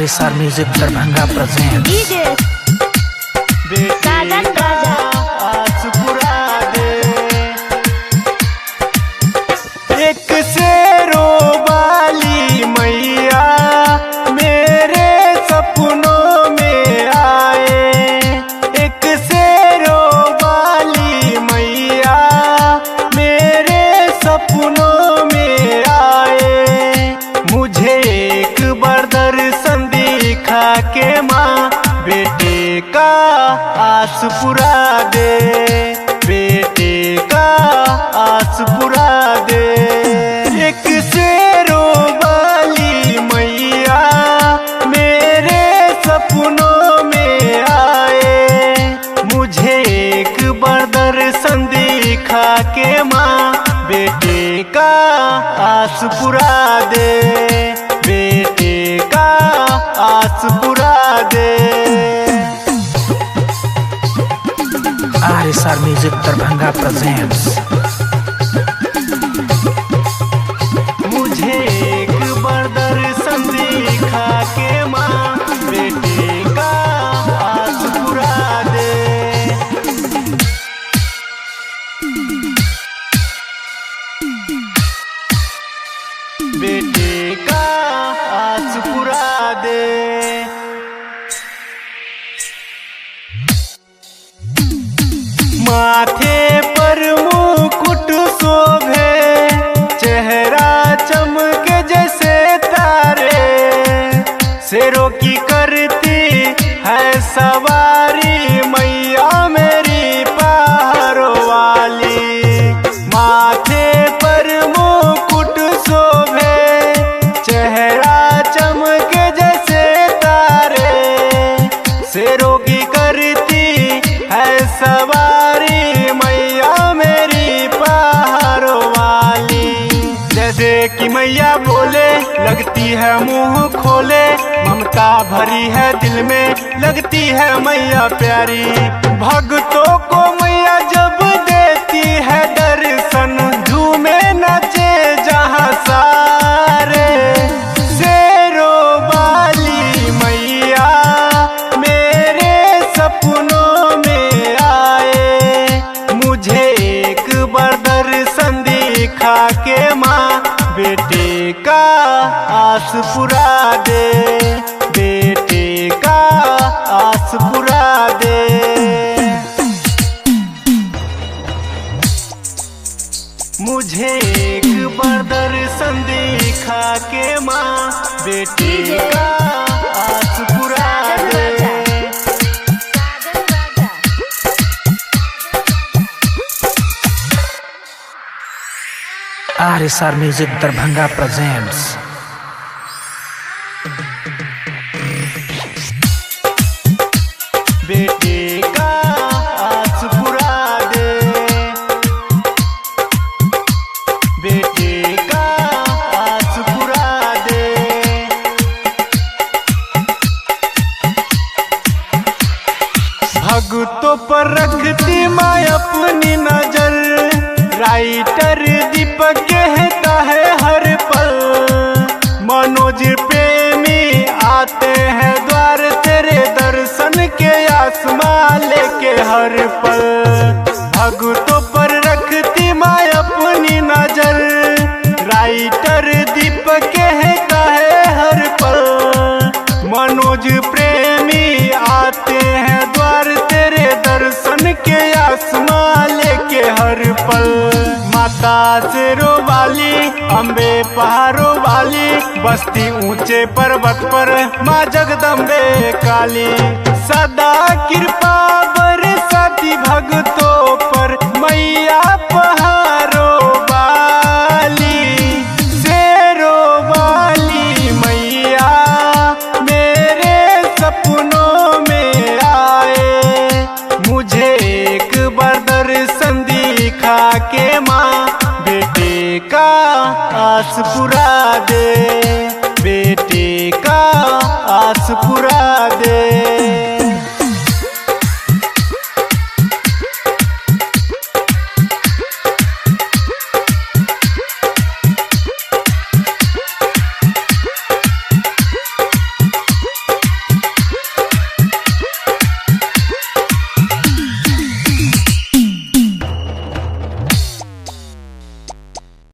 RSR music Darbhanga present साजन राजा आसपुरा दे एक शेरों वाली मैया मेरे सपनों में आए। एक शेरों वाली मैया मेरे सपनों में आए। मुझे एक बार दर्शन दिखा के माँ बेटे का आस पुरा दे, बेटे का आस पुरा दे। एक शेरों वाली मैया मेरे सपनों में आए। मुझे एक बार दर्शन दिखा के माँ बेटे का आस पुरा दे, बेटे का आस पुरा दे। RSR music Darbhanga presents. मुझे एक बार दर्शन दिखा के माँ बेटे का आस पुरा दे। बेटे का आस पुरा दे। माथे पर मुकुट शोभे, चेहरा चमके जैसे तारे। शेरों की करती है सवारी मैया मेरी पहाड़ों वाली। माथे पर मुकुट शोभे, चेहरा चमके जैसे तारे। शेरों की करती है सवारी मैया मेरी पहाड़ों वाली। जैसे कि मैया बोले लगती है मुंह खोले, ममता भरी है दिल में लगती है मैया प्यारी। भक्तों को मैया जब देती है दर्शन, झूमे नाचे जहाँ सारे। शेरों वाली मैया मेरे सपनों में आए। मुझे एक बार दर्शन दिखा के माँ बेटे का आस पुरा दे, बेटे का आस पुरा दे। मुझे एक बार दर्शन दिखा के माँ बेटे का आस पुरा दे। RSR music Darbhanga presents. बेटे का आस पुरा दे, बेटे का आस पुरा दे। भक्तों पर रखती माँ अपनी नजर, राइटर दीपक कहता है हर पल। मनोज प्रेमी आते हैं द्वार तेरे दर्शन के आसमां लेके हर पल। भक्तों पर रखती माँ अपनी नजर, राइटर दीपक कहता है हर पल। मनोज प्रेमी आते हैं द्वार तेरे दर्शन के आसमां लेके हर पल। माता शेरों वाली अम्बे पहाड़ों वाली, बस्ती ऊंचे पर्वत पर माँ जगदम्बे काली। सदा कृपा बरसाती भक्तों पर मैया पहाड़ों वाली। शेरों वाली मैया मेरे सपनों में आए। मुझे एक बार दर्शन दिखा के माँ बेटे का आस पुरा दे, बेटे का आस पुरा दे।